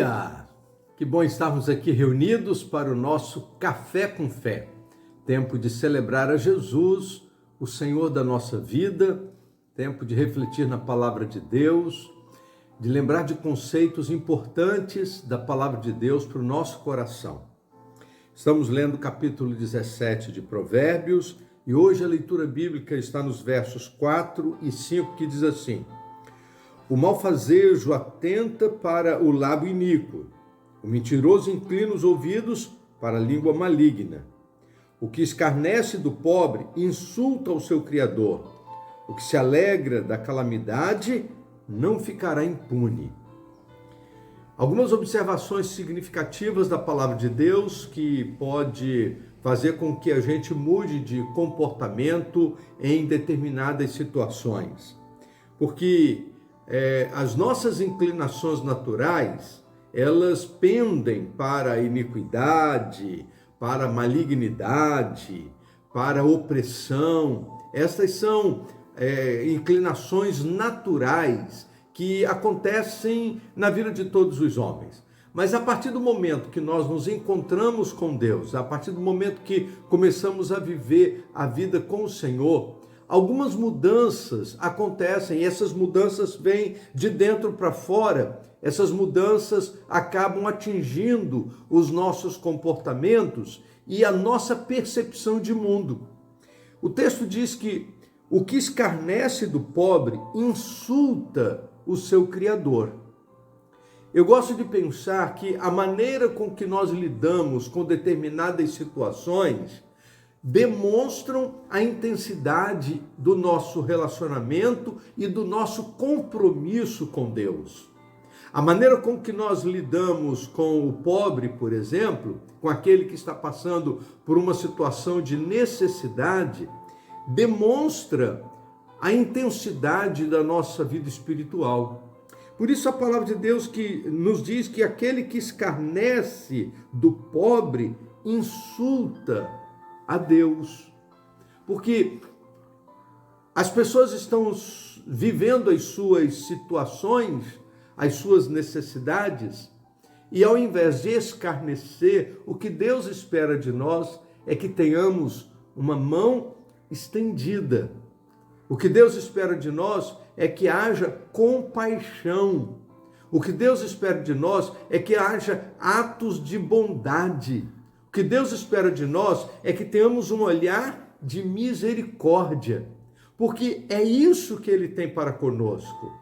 dia! Que bom estarmos aqui reunidos para o nosso Café com Fé. Tempo de celebrar a Jesus, o Senhor da nossa vida, tempo de refletir na palavra de Deus, de lembrar de conceitos importantes da palavra de Deus para o nosso coração. Estamos lendo o capítulo 17 de Provérbios e hoje a leitura bíblica está nos versos 4 e 5 que diz assim: o malfazejo atenta para o lábio iníquo, o mentiroso inclina os ouvidos para a língua maligna. O que escarnece do pobre insulta o seu Criador. O que se alegra da calamidade não ficará impune. Algumas observações significativas da palavra de Deus que pode fazer com que a gente mude de comportamento em determinadas situações. Porque as nossas inclinações naturais, elas pendem para a iniquidade, para a malignidade, para a opressão. Essas são inclinações naturais que acontecem na vida de todos os homens. Mas a partir do momento que nós nos encontramos com Deus, a partir do momento que começamos a viver a vida com o Senhor, algumas mudanças acontecem e essas mudanças vêm de dentro para fora. Essas mudanças acabam atingindo os nossos comportamentos e a nossa percepção de mundo. O texto diz que o que escarnece do pobre insulta o seu Criador. Eu gosto de pensar que a maneira com que nós lidamos com determinadas situações demonstram a intensidade do nosso relacionamento e do nosso compromisso com Deus. A maneira com que nós lidamos com o pobre, por exemplo, com aquele que está passando por uma situação de necessidade, demonstra a intensidade da nossa vida espiritual. Por isso a palavra de Deus que nos diz que aquele que escarnece do pobre insulta a Deus, porque as pessoas estão vivendo as suas situações, as suas necessidades, e ao invés de escarnecer, o que Deus espera de nós é que tenhamos uma mão estendida. O que Deus espera de nós é que haja compaixão. O que Deus espera de nós é que haja atos de bondade. O que Deus espera de nós é que tenhamos um olhar de misericórdia, porque é isso que Ele tem para conosco.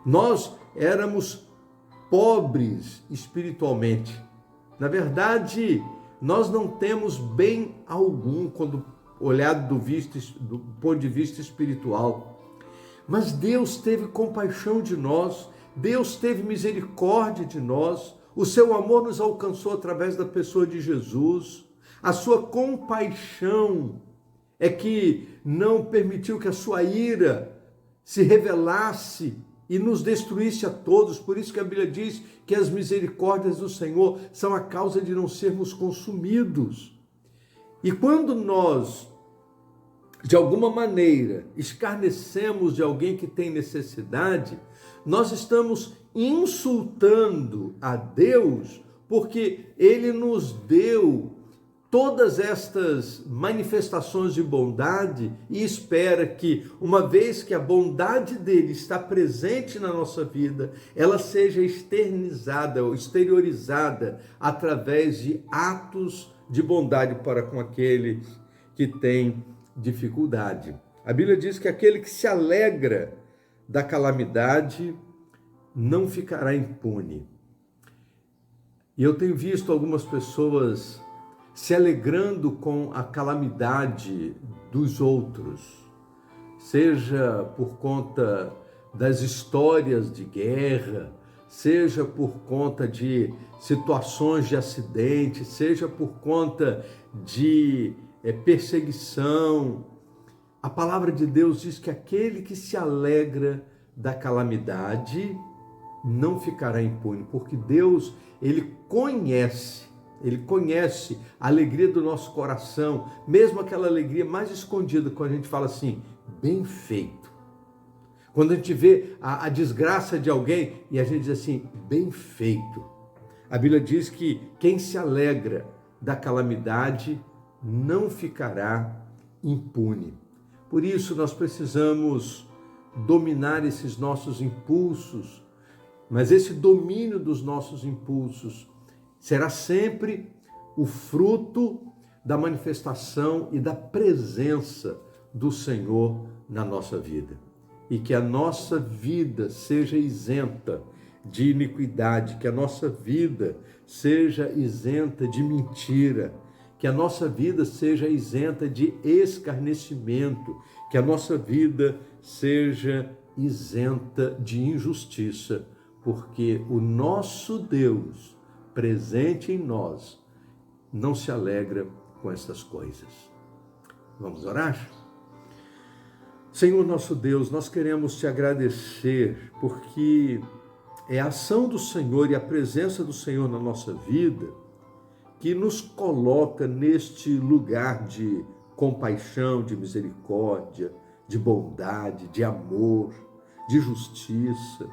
Nós éramos pobres espiritualmente. Na verdade, nós não temos bem algum quando olhado do ponto de vista espiritual. Mas Deus teve compaixão de nós, Deus teve misericórdia de nós. O seu amor nos alcançou através da pessoa de Jesus. A sua compaixão é que não permitiu que a sua ira se revelasse e nos destruísse a todos. Por isso que a Bíblia diz que as misericórdias do Senhor são a causa de não sermos consumidos. E quando nós, de alguma maneira, escarnecemos de alguém que tem necessidade, nós estamos insultando a Deus, porque Ele nos deu todas estas manifestações de bondade e espera que, uma vez que a bondade dele está presente na nossa vida, ela seja externizada ou exteriorizada através de atos de bondade para com aquele que tem dificuldade. A Bíblia diz que aquele que se alegra da calamidade não ficará impune. E eu tenho visto algumas pessoas se alegrando com a calamidade dos outros, seja por conta das histórias de guerra, seja por conta de situações de acidente, seja por conta de perseguição. A palavra de Deus diz que aquele que se alegra da calamidade não ficará impune, porque Deus, Ele conhece a alegria do nosso coração, mesmo aquela alegria mais escondida, quando a gente fala assim, bem feito. Quando a gente vê a desgraça de alguém e a gente diz assim, bem feito. A Bíblia diz que quem se alegra da calamidade não ficará impune. Por isso nós precisamos dominar esses nossos impulsos, mas esse domínio dos nossos impulsos será sempre o fruto da manifestação e da presença do Senhor na nossa vida. E que a nossa vida seja isenta de iniquidade, que a nossa vida seja isenta de mentira, que a nossa vida seja isenta de escarnecimento, que a nossa vida seja isenta de injustiça, porque o nosso Deus presente em nós não se alegra com essas coisas. Vamos orar? Senhor nosso Deus, nós queremos te agradecer porque é a ação do Senhor e a presença do Senhor na nossa vida que nos coloca neste lugar de compaixão, de misericórdia, de bondade, de amor, de justiça.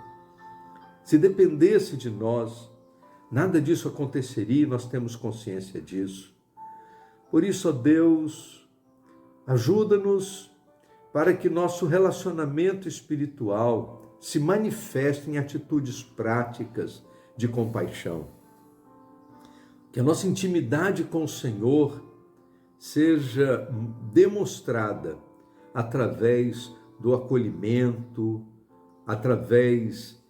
Se dependesse de nós, nada disso aconteceria e nós temos consciência disso. Por isso, ó Deus, ajuda-nos para que nosso relacionamento espiritual se manifeste em atitudes práticas de compaixão. Que a nossa intimidade com o Senhor seja demonstrada através do acolhimento, através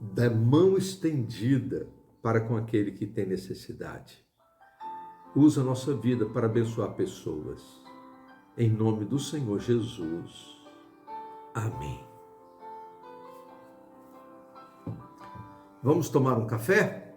da mão estendida para com aquele que tem necessidade. Usa a nossa vida para abençoar pessoas. Em nome do Senhor Jesus. Amém. Vamos tomar um café?